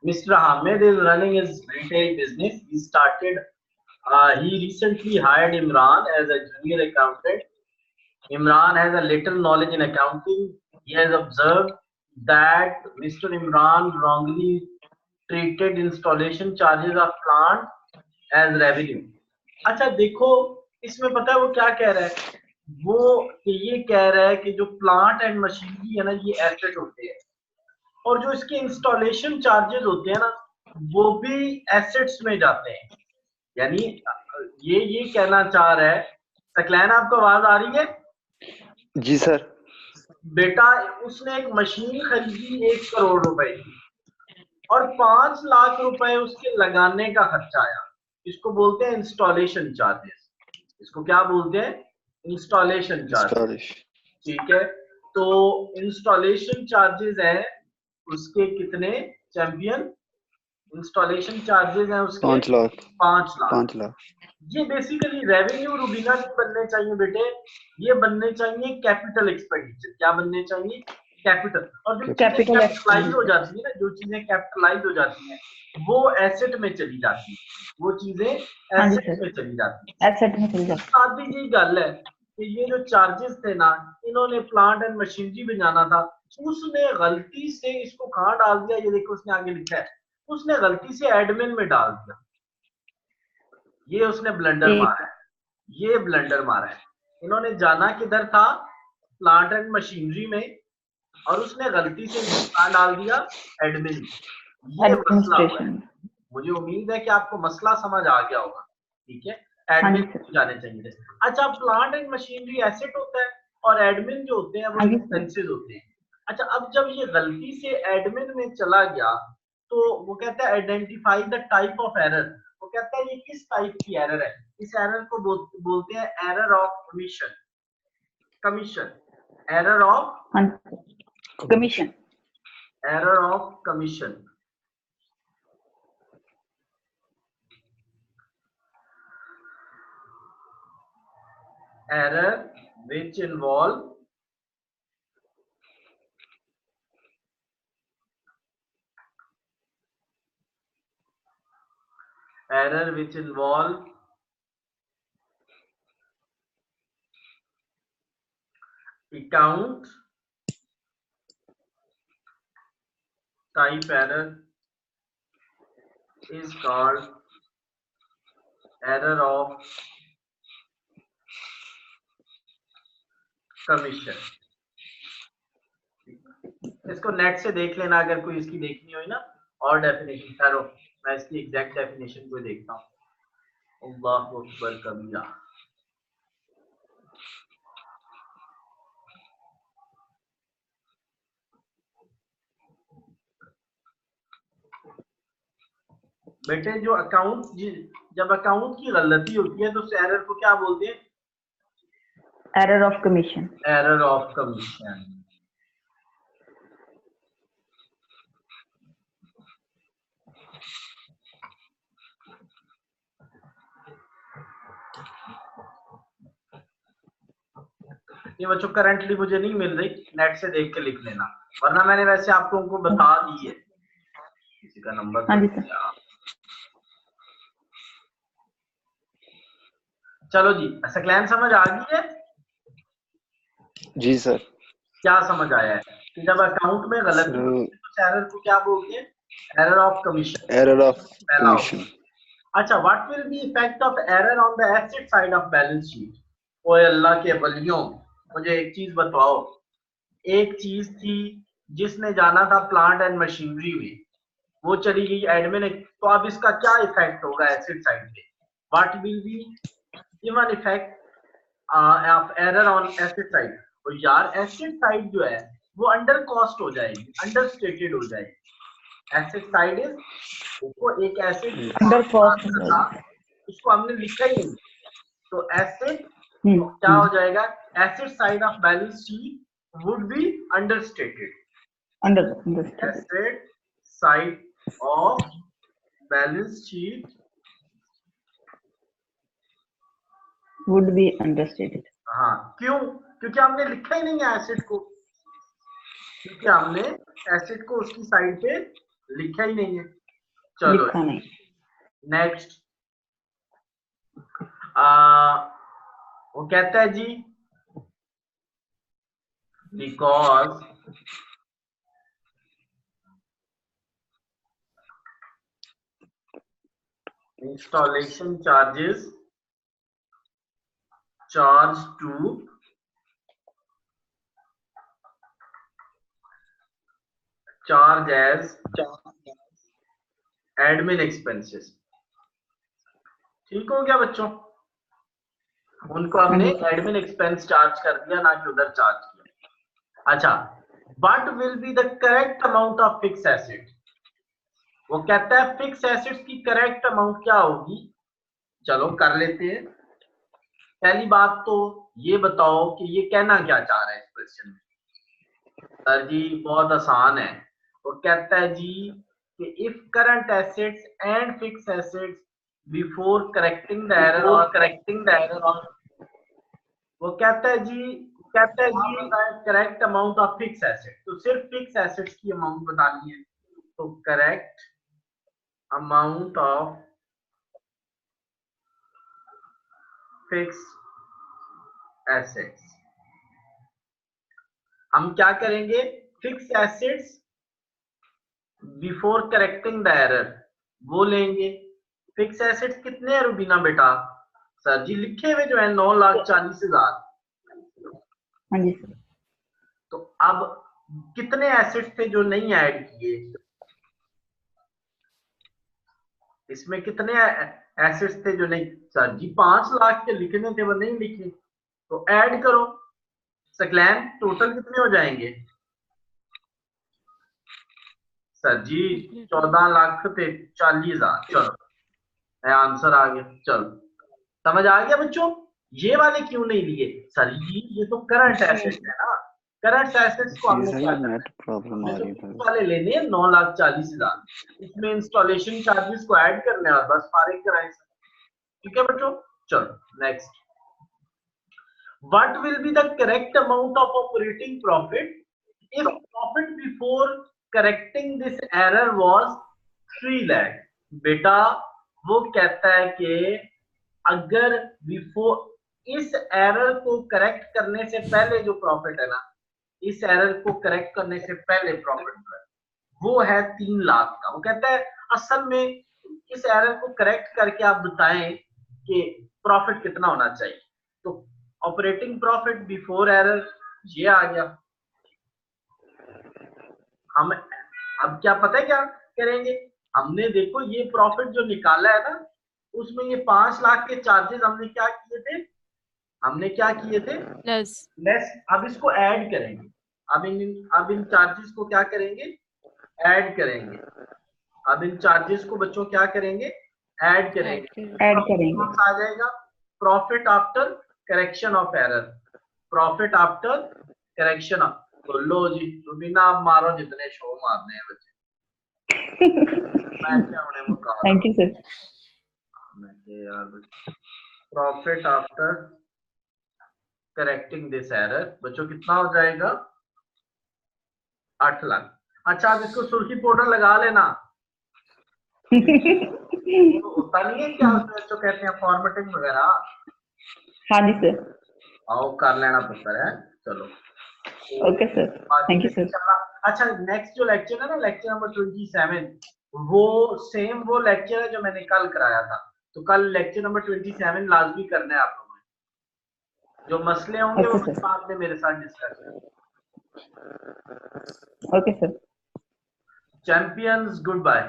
Mr. Hamid is running his retail business. He recently hired Imran as a junior accountant. Imran has a little knowledge in accounting. He has observed that Mr. Imran wrongly treated installation charges of plant as revenue. अच्छा देखो, इसमें पता है वो क्या कह रहा है? वो ये कह रहा है कि जो प्लांट एंड मशीनरी है ना, ये एसेट होते हैं, और जो इसके इंस्टॉलेशन चार्जेस होते हैं ना, वो भी एसेट्स में जाते हैं। यानी ये कहना चाह रहा है। सकलैन, आपको आवाज आ रही है? जी सर। बेटा, उसने एक मशीन खरीदी 1 करोड़ रुपए की, और 5 लाख रुपए उसके लगाने का खर्चा आया। इसको बोलते हैं इंस्टॉलेशन चार्जेस। इसको क्या बोलते हैं? Installation charges. ठीक है, तो इंस्टॉलेशन चार्जेस है उसके कितने चैंपियन? इंस्टॉलेशन चार्जेस हैं उसके 5 लाख। 5 लाख। ये बेसिकली रेवेन्यू रुबीना नहीं बनने चाहिए बेटे, ये बनने चाहिए कैपिटल एक्सपेंडिचर। क्या बनने चाहिए? कैपिटल। और जो चीजें कैपिटलाइज हो जाती है ना, जो चीजें कैपिटलाइज हो जाती हैं, वो एसेट में चली जाती है। वो चीजें एसेट में चली जाती है। एसेट में चली जाती है। साथ ही यही गल है कि ये जो चार्जेस थे ना, इन्होंने प्लांट एंड मशीनरी में जाना था, उसने गलती से इसको कहाँ डाल दिया? ये देखो, उसने आगे लिखा है, उसने गलती से एडमिन में डाल दिया। ये उसने ब्लंडर मारा है, ये ब्लंडर मारा है। इन्होंने जाना किधर था? प्लांट एंड मशीनरी में, और उसने गलती से कहाँ डाल दिया? एडमिन। ये मसला हुआ है। मुझे उम्मीद है कि आपको मसला समझ आ गया होगा। ठीक है, एडमिन जाने चाहिए। अच्छा, प्लांट एंड मशीनरी एसेट होता है, और एडमिन जो होते हैं वो एक्सपेंसेस होते हैं। अच्छा, अब जब ये गलती से एडमिन में चला गया, तो वो कहता है identify the type of error. वो कहता है ये किस टाइप की एरर है? इस एरर को बोलते हैं error of commission. Error of commission. Error of commission. error which involve account type error is called error of commission. इसको नेट से देख लेना अगर कोई इसकी देखनी हो ना, और डेफिनेशन। ठहरो, मैं इसकी एग्जैक्ट डेफिनेशन को देखता हूँ। अल्लाहु अकबर कबीरा। बेटे, जो जब अकाउंट की गलती होती है तो उस एरर को क्या बोलते हैं? Error of commission. Error of commission. ये बच्चों करंटली मुझे नहीं मिल रही, नेट से देख के लिख लेना, वरना मैंने वैसे आपको उनको बता दी है। किसी का नंबर तो चलो जी, सकलैन समझ आ गई है? जी सर। क्या समझ आया है कि जब अकाउंट में गलती होती है तो एरर को क्या बोलते हैं? Error of commission. Error of commission. अच्छा, what will be effect of error on the asset side of balance sheet? ओए अल्लाह के वलियों, मुझे एक चीज बताओ। एक चीज थी जिसने जाना था प्लांट एंड मशीनरी में, वो चली गई एडमिन। तो अब इसका क्या इफेक्ट होगा एसेट साइड पे? What will be given effect of error on asset side? तो यार, एसेट साइड जो है वो अंडर कॉस्ट हो जाएगी, अंडर स्टेटेड हो जाएगी। एसेट साइड इज, वो एक एसेट अंडर कॉस्ट था, उसको हमने लिखा ही नहीं, तो एसेट क्या हो जाएगा? Asset side of balance sheet would be understated. Asset side of balance sheet would be understated. हाँ, क्यों? क्योंकि हमने लिखा ही नहीं है एसेट को, क्योंकि हमने एसेट को उसकी साइड पे लिखा ही नहीं है। चलो लिखा नहीं। नेक्स्ट, वो कहता है जी because installation charges charged to charge as admin expenses। ठीक हो गया बच्चों, उनको हमने एडमिन एक्सपेंस चार्ज कर दिया, ना कि उधर चार्ज किया। अच्छा, what will be the correct amount of fix asset. वो कहता है फिक्स एसेट्स की करेक्ट अमाउंट क्या होगी। चलो कर लेते हैं। पहली बात तो ये बताओ कि ये कहना क्या चाह रहा है इस क्वेश्चन में। सर जी बहुत आसान है। वो कहता है जी कि if current assets and fix assets before correcting the error और वो कहता है जी correct amount of fix asset, तो सिर्फ फिक्स एसेट्स की अमाउंट बतानी है। तो correct amount of fix assets, हम क्या करेंगे, fix assets before correcting the error वो लेंगे। फिक्स एसेट्स कितने हैं रुबीना बेटा। सर जी लिखे हुए जो है 9,40,000। हाँ जी सर। तो अब कितने एसेट्स थे जो नहीं ऐड किए, इसमें कितने एसेट्स थे जो नहीं। सर जी 5 लाख के लिखने थे वो नहीं लिखे, तो ऐड करो। सकलैन टोटल कितने हो जाएंगे। सर जी 14,40,000। चलो आंसर आ गया। चलो समझ आ गया बच्चों। ये वाले क्यों नहीं लिए। सर जी ये तो करंट एसेट्स है ना, करंट एसेट्स को हमने क्या करना है, प्रॉब्लम आ रही है। वाले लेने हैं 9,40,000, इसमें इंस्टॉलेशन चार्जेस को ऐड करने और बस फारिग कराएं। ठीक है बच्चों। चलो next, what will be the correct amount of operating profit if profit before correcting this error was 3 lakh. बेटा वो कहता है कि अगर बिफोर इस एरर को करेक्ट करने से पहले जो प्रॉफिट है ना, इस एरर को करेक्ट करने से पहले प्रॉफिट जो है वो है 3 लाख का। वो कहता है असल में इस एरर को करेक्ट करके आप बताएं कि प्रॉफिट कितना होना चाहिए। तो ऑपरेटिंग प्रॉफिट बिफोर एरर ये आ गया। हम अब क्या पता है क्या करेंगे, हमने देखो ये प्रॉफिट जो निकाला है ना, उसमें ये 5 लाख के चार्जेस हमने क्या किए थे, लेस। अब इसको ऐड करेंगे। अब इन चार्जेस को क्या करेंगे, ऐड करेंगे। अब इन चार्जेस को बच्चों क्या करेंगे, ऐड करेंगे। आ जाएगा profit after correction of error, profit after correction of. तो लो जी रुबीना आप मारो जितने शो मारने हैं बच्चे। मैं क्या उन्हें मुकाबला। Thank you sir. मैं यार profit after correcting this error बच्चों कितना हो जाएगा, 8 लाख। अच्छा आप इसको सुर्खी पाउडर लगा लेना। तो होता नहीं है क्या उसमें जो कहते हैं फॉर्मेटिंग वगैरह। हाँ जी सर। आओ कर लेना पुत्र है। चलो okay sir, thank you sir. अच्छा नेक्स्ट जो लेक्चर है ना, लेक्चर नंबर 27, वो सेम वो लेक्चर है जो मैंने कल कराया था। तो कल लेक्चर नंबर 27 लाजमी करना है आप लोगों ने। जो मसले होंगे वो बाद में मेरे साथ डिस्कस करें। Okay sir. Champions good bye.